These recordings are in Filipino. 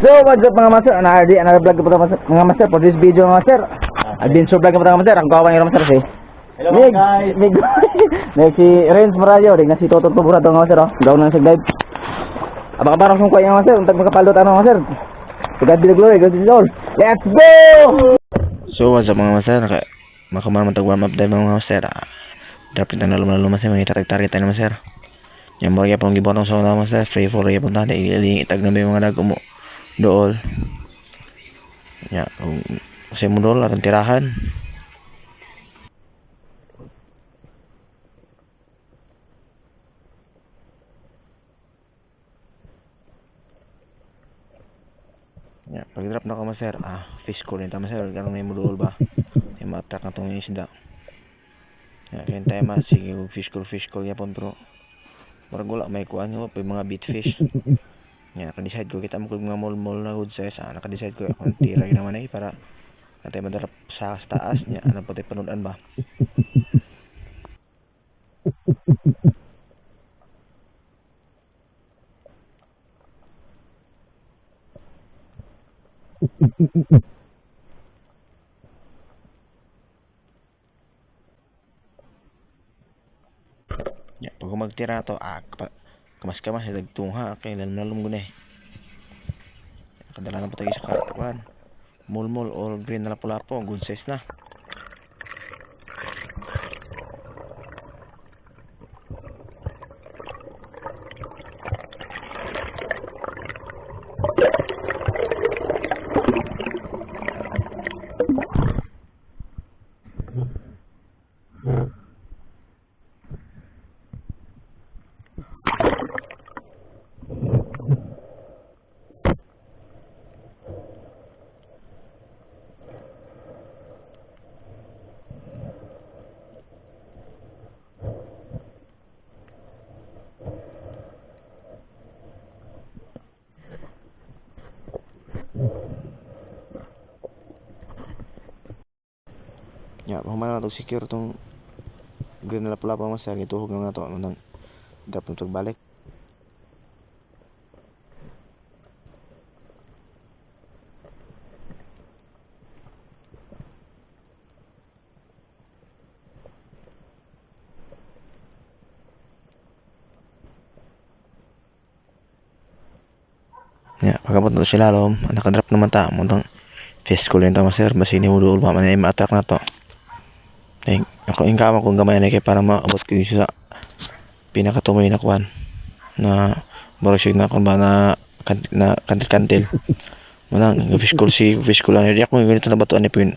So what's up mga master, another vlog po mga master for this video mga master. Adventure vlog po mga master, ang kawan yung master si Hello mga guys. Meg si Renz Marayo, dig na si Toto Tubura to mga master, oh. Daw na sig dive. Abang parang sung kuya mga master, untag makapalot ano mga master. God be the glory, God be the Lord. Let's go! So what's up mga master, makaman man tag-warm up dive mga master. Drop ito na lumalalo master, may tarik-tarik tayo master. Yang mo rin pong gibotong sa una master, free for rin pong tayo, iling itag na may mga nag-umo dool. Ya, kasi mo dool atong tirahan. Ya, pag-drop na ko master, fish call nito master, ganun na yung dool ba? Yung ma-attract na itong isda. Ya, kaya tayo sige fish call yapon pero marag wala may kuan nyo, mga beat fish. Ya, naka-decide ko kita mo kung mga mall na good size. Naka-decide ko kung tira yun naman para natay madarap sa taas niya. Ano pati panudan ba? Ya, pag magtira na to, kamas-kamas sa dagtungha, kay lalom ko na eh. Kadala na po tayo sa kakuan. Mulmul or green na lapu-lapo, good size na. Ya, pahumana na to secure tong green na lapu-lapo mas sir, gituhog na to nang drop na balik. Ya, pagkabot na to sila lom, nakadrop naman ta mo tong fish call nito mas sir, masini mo dool ba man ay ma-attract na to. Ay, ako yung kama kong gamay na kay para maabot ko yung sa pinakatumoy na kuan na borosig na kung ba na kantil manang fish call ano di ako ganito na batuan ni po yun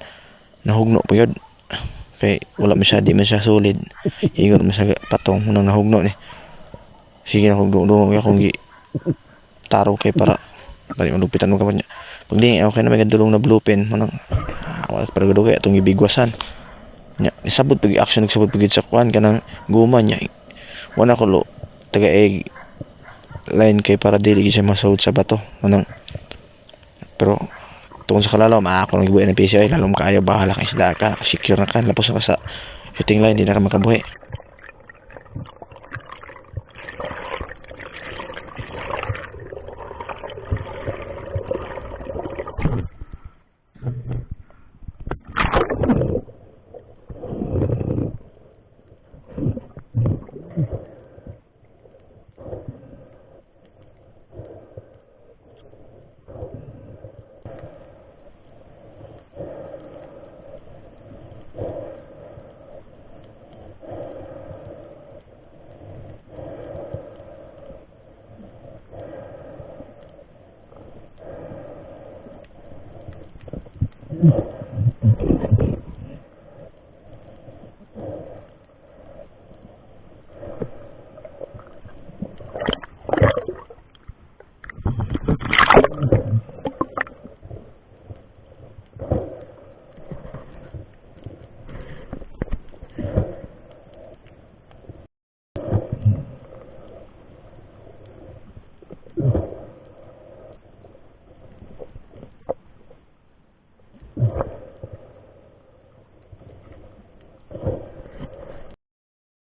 nahugno po yun kay wala di man siya solid ingon man siya patong nang nahugno ni sige nahugno do akong gi taro kay para bali malupitan mo kapan niya paglingi ako kay na may gadulong na blue pen manang para gado kay atong ibigwasan nya isabot pag action nagsabot pagid sa kuan kanang guma nya wala ko lo taga egg line kay para dili siya masahod sa bato manang pero tungkol sa kalalaw ako nang ibuhay ng PCI lalong kaya bahala kang isda ka secure na ka lapos na ka sa shooting line di na ka makabuhi.